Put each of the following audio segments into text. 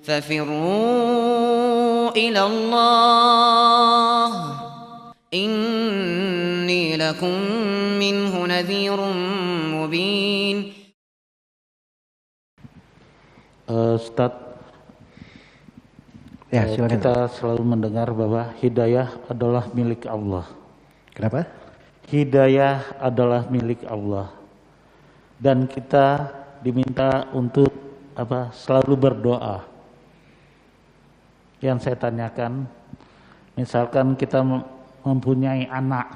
ففروا إلى الله إني لكم منه نذير مبين. Ustaz, ya, kita selalu mendengar bahwa hidayah adalah milik Allah. Kenapa? Hidayah adalah milik Allah. Dan kita diminta untuk selalu berdoa. Yang saya tanyakan, misalkan kita mempunyai anak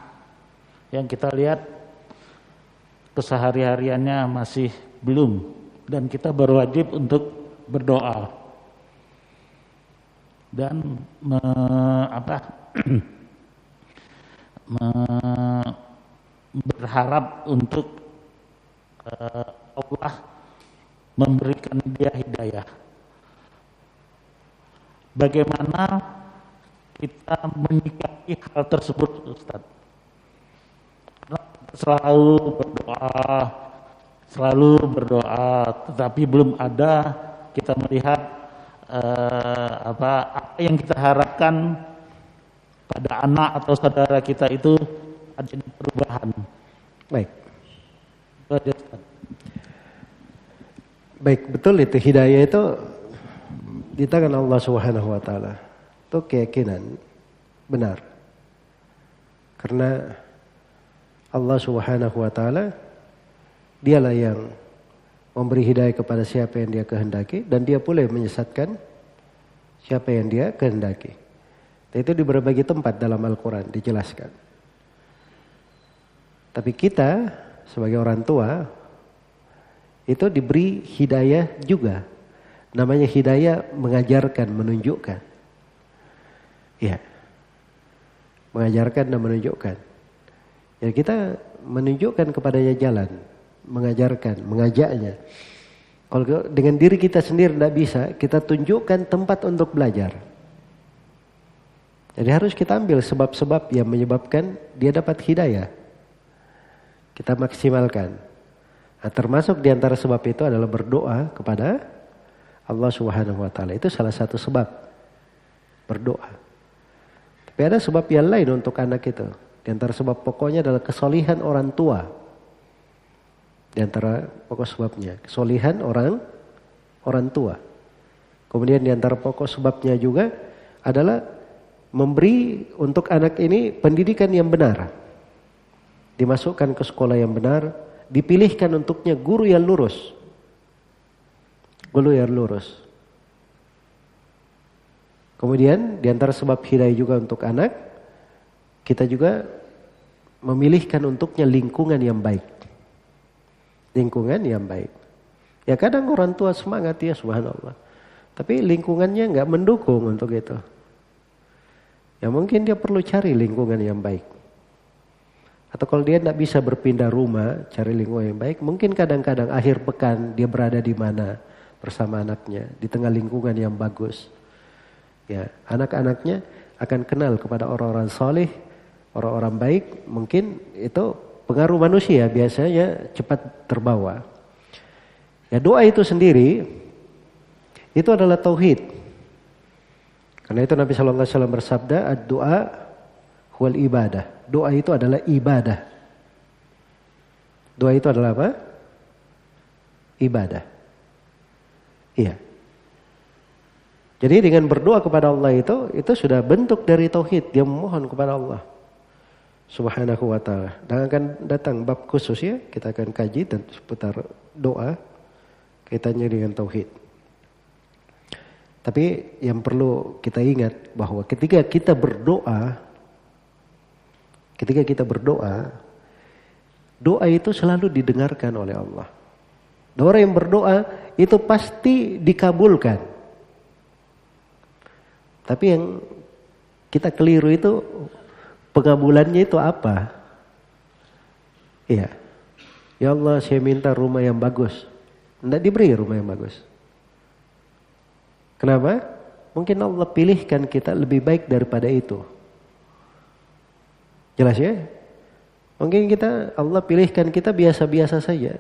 yang kita lihat kesehari-hariannya masih belum, dan kita berwajib untuk berdoa dan berharap untuk Allah memberikan dia hidayah. Bagaimana kita menyikapi hal tersebut, Ustaz? Selalu berdoa, tetapi belum ada kita melihat apa yang kita harapkan pada anak atau saudara kita itu ada perubahan. Baik. Baik, betul itu hidayah itu di tangan Allah Subhanahu wa taala. Itu keyakinan benar. Karena Allah Subhanahu wa taala dialah yang memberi hidayah kepada siapa yang dia kehendaki dan dia pula yang menyesatkan siapa yang dia kehendaki. Dan itu di berbagai tempat dalam Al-Qur'an dijelaskan. Tapi kita sebagai orang tua itu diberi hidayah juga. Namanya hidayah mengajarkan, menunjukkan. Ya. Mengajarkan dan menunjukkan. Jadi kita menunjukkan kepadanya jalan, mengajarkan, mengajaknya. Kalau dengan diri kita sendiri tidak bisa, kita tunjukkan tempat untuk belajar. Jadi harus kita ambil sebab-sebab yang menyebabkan dia dapat hidayah. Kita maksimalkan. Nah, termasuk di antara sebab itu adalah berdoa kepada Allah Subhanahu wa taala. Itu salah satu sebab berdoa. Tapi ada sebab yang lain untuk anak itu. Di antara sebab pokoknya adalah kesolihan orang tua. Di antara pokok sebabnya kesolihan orang tua. Kemudian di antara pokok sebabnya juga adalah memberi untuk anak ini pendidikan yang benar. Dimasukkan ke sekolah yang benar, dipilihkan untuknya guru yang lurus. Guru yang lurus. Kemudian di antara sebab hidayah juga untuk anak, kita juga memilihkan untuknya lingkungan yang baik. Lingkungan yang baik. Ya kadang orang tua semangat ya subhanallah. Tapi lingkungannya nggak mendukung untuk itu. Ya mungkin dia perlu cari lingkungan yang baik. Atau kalau dia tidak bisa berpindah rumah, cari lingkungan yang baik. Mungkin kadang-kadang akhir pekan dia berada di mana bersama anaknya. Di tengah lingkungan yang bagus. Ya, anak-anaknya akan kenal kepada orang-orang soleh, orang-orang baik. Mungkin itu pengaruh manusia biasanya cepat terbawa. Ya doa itu sendiri, itu adalah tauhid. Karena itu Nabi SAW bersabda, ad-du'a huwal ibadah. Doa itu adalah ibadah. Doa itu adalah apa? Ibadah. Iya. Jadi dengan berdoa kepada Allah itu sudah bentuk dari tauhid. Dia memohon kepada Allah Subhanahu wa ta'ala. Dan akan datang bab khusus ya. Kita akan kaji dan seputar doa. Kaitannya dengan tauhid. Tapi yang perlu kita ingat bahwa ketika kita berdoa, doa itu selalu didengarkan oleh Allah. Dan orang yang berdoa itu pasti dikabulkan. Tapi yang kita keliru itu pengabulannya itu apa? Iya. Ya Allah, saya minta rumah yang bagus. Tidak diberi rumah yang bagus. Kenapa? Mungkin Allah pilihkan kita lebih baik daripada itu. Jelas ya? Mungkin Allah pilihkan kita biasa-biasa saja.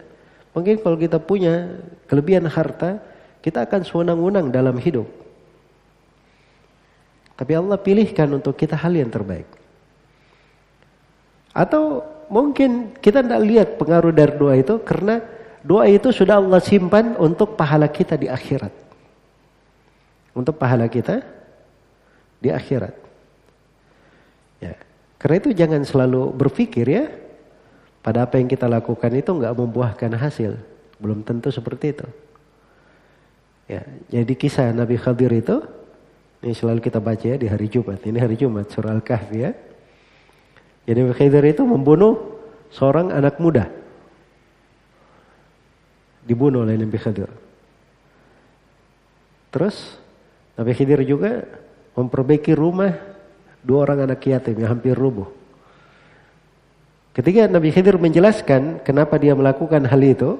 Mungkin kalau kita punya kelebihan harta, Kita akan sewenang-wenang dalam hidup. Tapi Allah pilihkan untuk kita hal yang terbaik. Atau mungkin kita tidak lihat pengaruh dari doa itu karena doa itu sudah Allah simpan untuk pahala kita di akhirat. Untuk pahala kita di akhirat. Ya. Karena itu jangan selalu berpikir ya, pada apa yang kita lakukan itu nggak membuahkan hasil. Belum tentu seperti itu. Ya, jadi kisah Nabi Khadir itu, ini selalu kita baca ya di hari Jumat. Ini hari Jumat, surah Al-Kahfi ya. Jadi Nabi Khadir itu membunuh seorang anak muda. Dibunuh oleh Nabi Khadir. Terus Nabi Khidir juga memperbaiki rumah 2 orang anak yatim yang hampir rubuh. Ketika Nabi Khidir menjelaskan kenapa dia melakukan hal itu,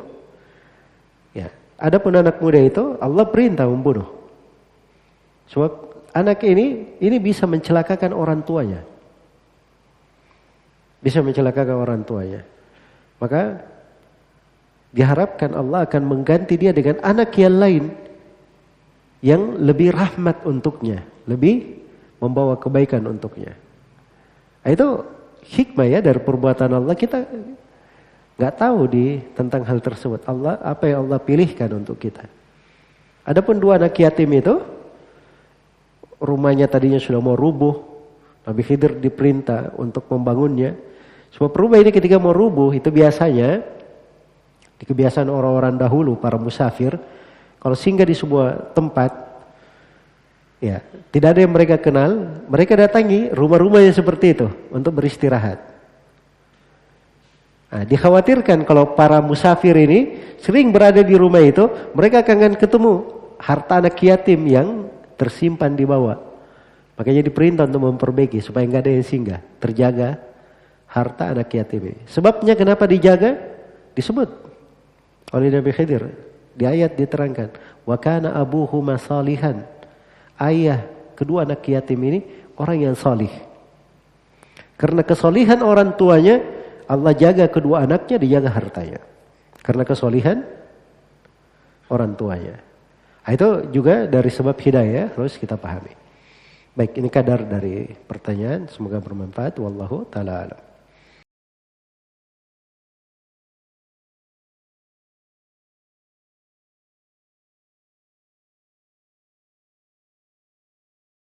ya, adapun anak muda itu Allah perintah membunuh. Sebab anak ini bisa mencelakakan orang tuanya. Bisa mencelakakan orang tuanya. Maka diharapkan Allah akan mengganti dia dengan anak yang lain yang lebih rahmat untuknya, lebih membawa kebaikan untuknya. Nah, itu hikmah ya dari perbuatan Allah. Kita nggak tahu tentang hal tersebut. Allah apa yang Allah pilihkan untuk kita. Adapun 2 anak yatim itu, rumahnya tadinya sudah mau rubuh, Nabi Khidir diperintah untuk membangunnya. Sebab rumah ini ketika mau rubuh itu biasanya di kebiasaan orang-orang dahulu para musafir, kalau singgah di sebuah tempat, ya tidak ada yang mereka kenal, mereka datangi rumah-rumah yang seperti itu untuk beristirahat. Nah, dikhawatirkan kalau para musafir ini sering berada di rumah itu, mereka akan ketemu harta anak yatim yang tersimpan di bawah. Makanya diperintah untuk memperbaiki supaya nggak ada yang singgah, terjaga harta anak yatim ini. Sebabnya kenapa dijaga? Disebut oleh Nabi Khidir. Di ayat diterangkan, wa kana abuhuma salihan. Ayah kedua anak yatim ini orang yang salih. Karena kesolihan orang tuanya, Allah jaga kedua anaknya, dijaga hartanya. Karena kesolihan orang tuanya. Nah, itu juga dari sebab hidayah harus kita pahami. Baik, ini kadar dari pertanyaan, semoga bermanfaat. Wallahu ta'ala alam.